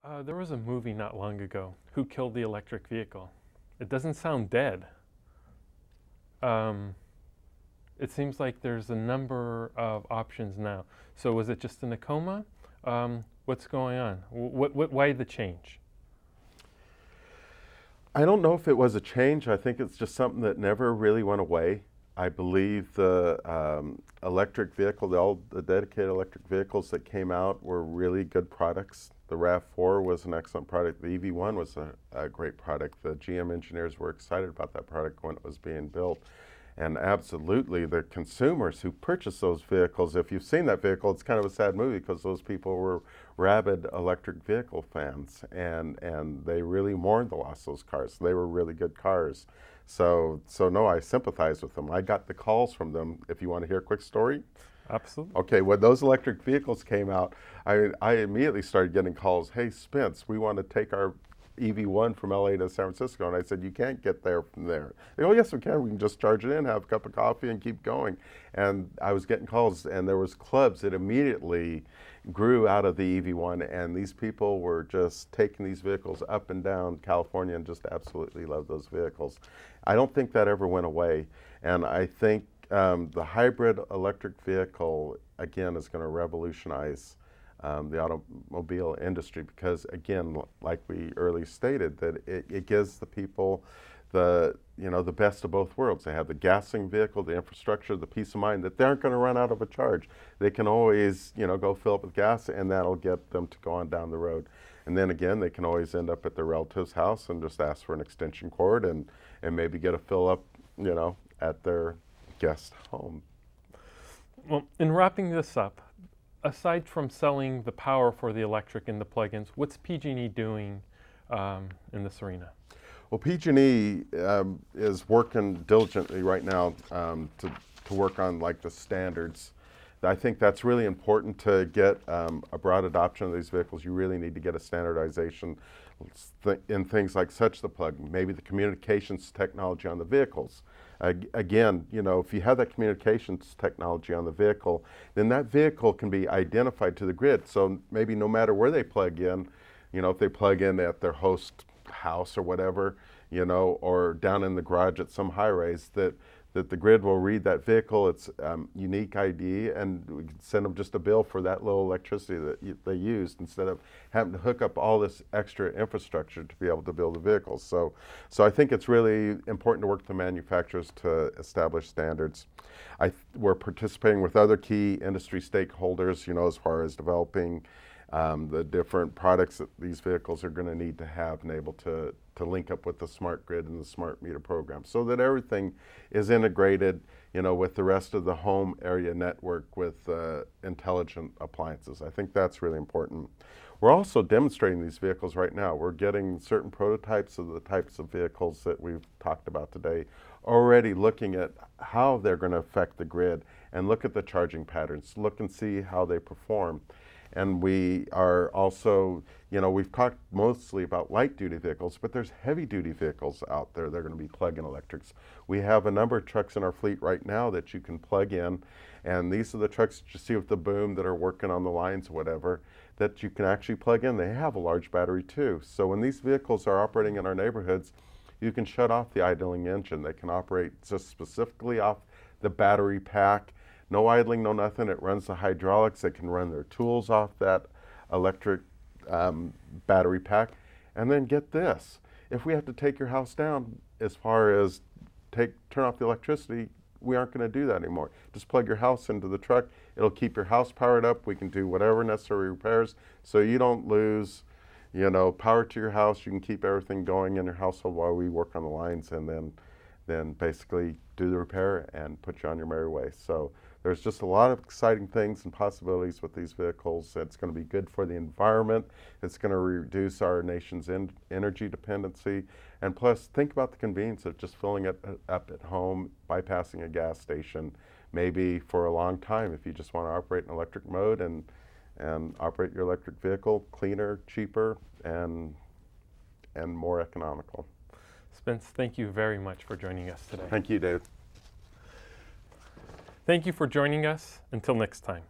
There was a movie not long ago, Who Killed the Electric Vehicle? It doesn't sound dead. Um, it seems like there's a number of options now. So was it just in a coma? What's going on? Why the change? I don't know if it was a change. I think it's just something that never really went away. I believe the electric vehicle, the dedicated electric vehicles that came out were really good products. The RAV4 was an excellent product. The EV1 was a great product. The GM engineers were excited about that product when it was being built. And absolutely, the consumers who purchased those vehicles, if you've seen that vehicle, it's kind of a sad movie because those people were rabid electric vehicle fans, and they really mourned the loss of those cars. They were really good cars. So no, I sympathize with them. I got the calls from them. If you want to hear a quick story. Absolutely. Okay, when those electric vehicles came out, I immediately started getting calls, hey, Spence, we want to take our EV1 from LA to San Francisco. And I said, you can't get there from there. They go, yes, we can. We can just charge it in, have a cup of coffee, and keep going. And I was getting calls, and there was clubs that immediately grew out of the EV1, and these people were just taking these vehicles up and down California and just absolutely loved those vehicles. I don't think that ever went away. And I think the hybrid electric vehicle, again, is going to revolutionize the automobile industry because, again, like we earlier stated, that it gives the people the best of both worlds. They have the gasoline vehicle, the infrastructure, the peace of mind that they aren't going to run out of a charge. They can always go fill up with gas, and that'll get them to go on down the road. And then again, they can always end up at their relative's house and just ask for an extension cord and maybe get a fill up at their guest home. Well, in wrapping this up, aside from selling the power for the electric and the plug-ins, what's PG&E doing in this arena? Well, PG&E is working diligently right now to work on like the standards. I think that's really important to get a broad adoption of these vehicles. You really need to get a standardization in things like such the plug, maybe the communications technology on the vehicles. Again, if you have that communications technology on the vehicle, then that vehicle can be identified to the grid. So maybe no matter where they plug in, if they plug in at their host house or whatever, or down in the garage at some high-rise, that the grid will read that vehicle, its unique ID, and we can send them just a bill for that little electricity that they used instead of having to hook up all this extra infrastructure to be able to build the vehicles. So I think it's really important to work with the manufacturers to establish standards. We're participating with other key industry stakeholders, as far as developing the different products that these vehicles are going to need to have and able to link up with the smart grid and the smart meter program so that everything is integrated, with the rest of the home area network with intelligent appliances. I think that's really important. We're also demonstrating these vehicles right now. We're getting certain prototypes of the types of vehicles that we've talked about today, already looking at how they're going to affect the grid and look at the charging patterns, look and see how they perform. And we are also, we've talked mostly about light-duty vehicles, but there's heavy-duty vehicles out there that are going to be plug-in electrics. We have a number of trucks in our fleet right now that you can plug in, and these are the trucks that you see with the boom that are working on the lines or whatever, that you can actually plug in. They have a large battery too. So when these vehicles are operating in our neighborhoods, you can shut off the idling engine. They can operate just specifically off the battery pack. No idling, no nothing. It runs the hydraulics. They can run their tools off that electric battery pack. And then get this. If we have to take your house down as far as turn off the electricity, we aren't going to do that anymore. Just plug your house into the truck. It'll keep your house powered up. We can do whatever necessary repairs so you don't lose power to your house. You can keep everything going in your household while we work on the lines and then basically do the repair and put you on your merry way. So there's just a lot of exciting things and possibilities with these vehicles. It's going to be good for the environment. It's going to reduce our nation's energy dependency. And plus, think about the convenience of just filling it up at home, bypassing a gas station, maybe for a long time if you just want to operate in electric mode and operate your electric vehicle cleaner, cheaper, and more economical. Spence, thank you very much for joining us today. Thank you, Dave. Thank you for joining us. Until next time.